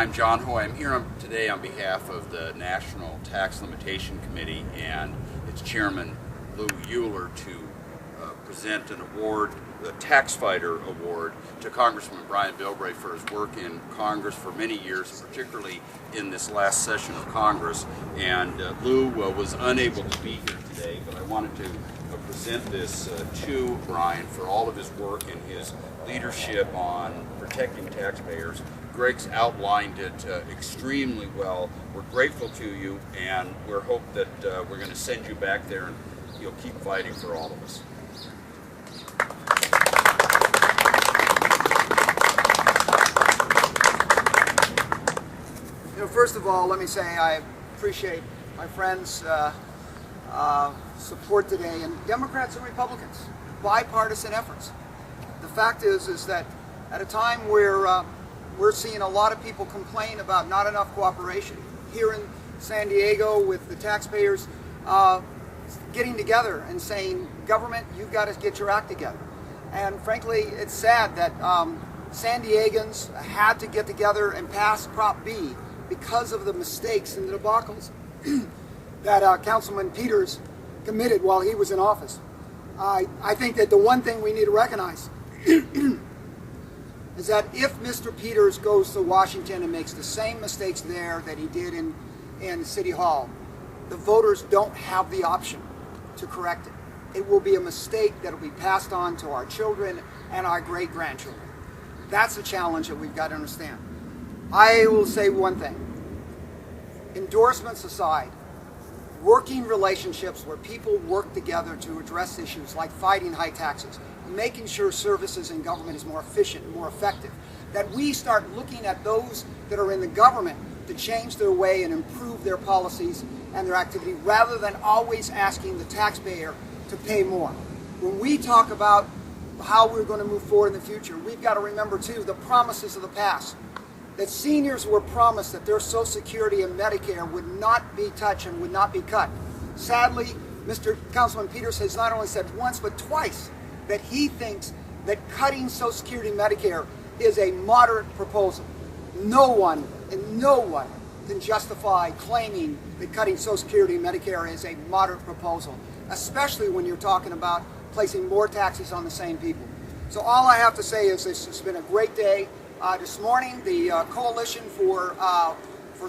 I'm John Hoy. I'm here today on behalf of the National Tax Limitation Committee and its chairman, Lou Euler, to present an award, the Tax Fighter Award, to Congressman Brian Bilbray for his work in Congress for many years, particularly in this last session of Congress. And Lou was unable to be here today, but I wanted to present this to Brian for all of his work and his leadership on protecting taxpayers. Greg's outlined it extremely well. We're grateful to you, and we're hope that we're going to send you back there and you'll keep fighting for all of us. First of all, let me say I appreciate my friends' support today, and Democrats and Republicans, bipartisan efforts. The fact is that at a time where we're seeing a lot of people complain about not enough cooperation here in San Diego with the taxpayers getting together and saying, government, you've got to get your act together. And frankly, it's sad that San Diegans had to get together and pass Prop B because of the mistakes and the debacles that Councilman Peters committed while he was in office. I think that the one thing we need to recognize is that if Mr. Peters goes to Washington and makes the same mistakes there that he did in City Hall, the voters don't have the option to correct it. It will be a mistake that will be passed on to our children and our great-grandchildren. That's a challenge that we've got to understand. I will say one thing. Endorsements aside, working relationships where people work together to address issues like fighting high taxes, making sure services in government is more efficient and more effective, that we start looking at those that are in the government to change their way and improve their policies and their activity rather than always asking the taxpayer to pay more. When we talk about how we're going to move forward in the future, we've got to remember too the promises of the past. That seniors were promised that their Social Security and Medicare would not be touched and would not be cut. Sadly, Mr. Councilman Peters has not only said once but twice that he thinks that cutting Social Security and Medicare is a moderate proposal. No one can justify claiming that cutting Social Security and Medicare is a moderate proposal, especially when you're talking about placing more taxes on the same people. So all I have to say is this has been a great day. This morning, the Coalition for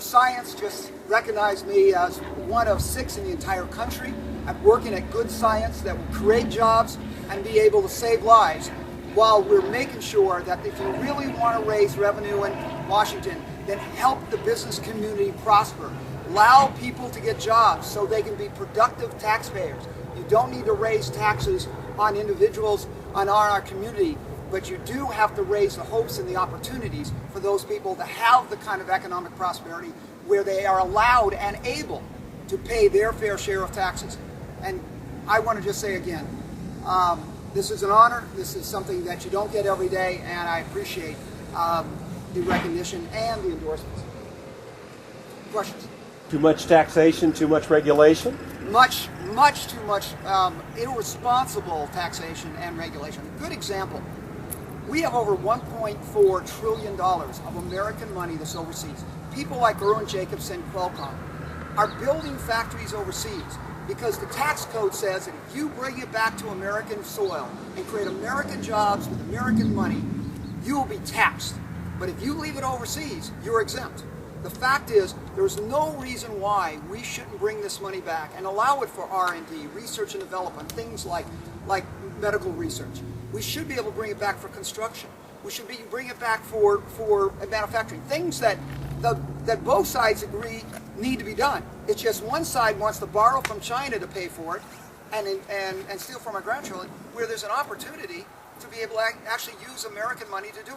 Science just recognized me as one of 6 in the entire country at working at good science that will create jobs and be able to save lives, while we're making sure that if you really want to raise revenue in Washington, then help the business community prosper. Allow people to get jobs so they can be productive taxpayers. You don't need to raise taxes on individuals, on our community, but you do have to raise the hopes and the opportunities for those people to have the kind of economic prosperity where they are allowed and able to pay their fair share of taxes. And I want to just say again, this is an honor. This is something that you don't get every day, and I appreciate the recognition and the endorsements. Questions? Too much taxation, too much regulation? Much too much irresponsible taxation and regulation. A good example. We have over $1.4 trillion of American money that's overseas. People like Irwin Jacobson and Qualcomm are building factories overseas because the tax code says that if you bring it back to American soil and create American jobs with American money, you will be taxed. But if you leave it overseas, you're exempt. The fact is, there's no reason why we shouldn't bring this money back and allow it for R&D, research and development, things like medical research. We should be able to bring it back for construction. We should bring it back for manufacturing. Things that both sides agree need to be done. It's just one side wants to borrow from China to pay for it and steal from our grandchildren, where there's an opportunity to be able to actually use American money to do it.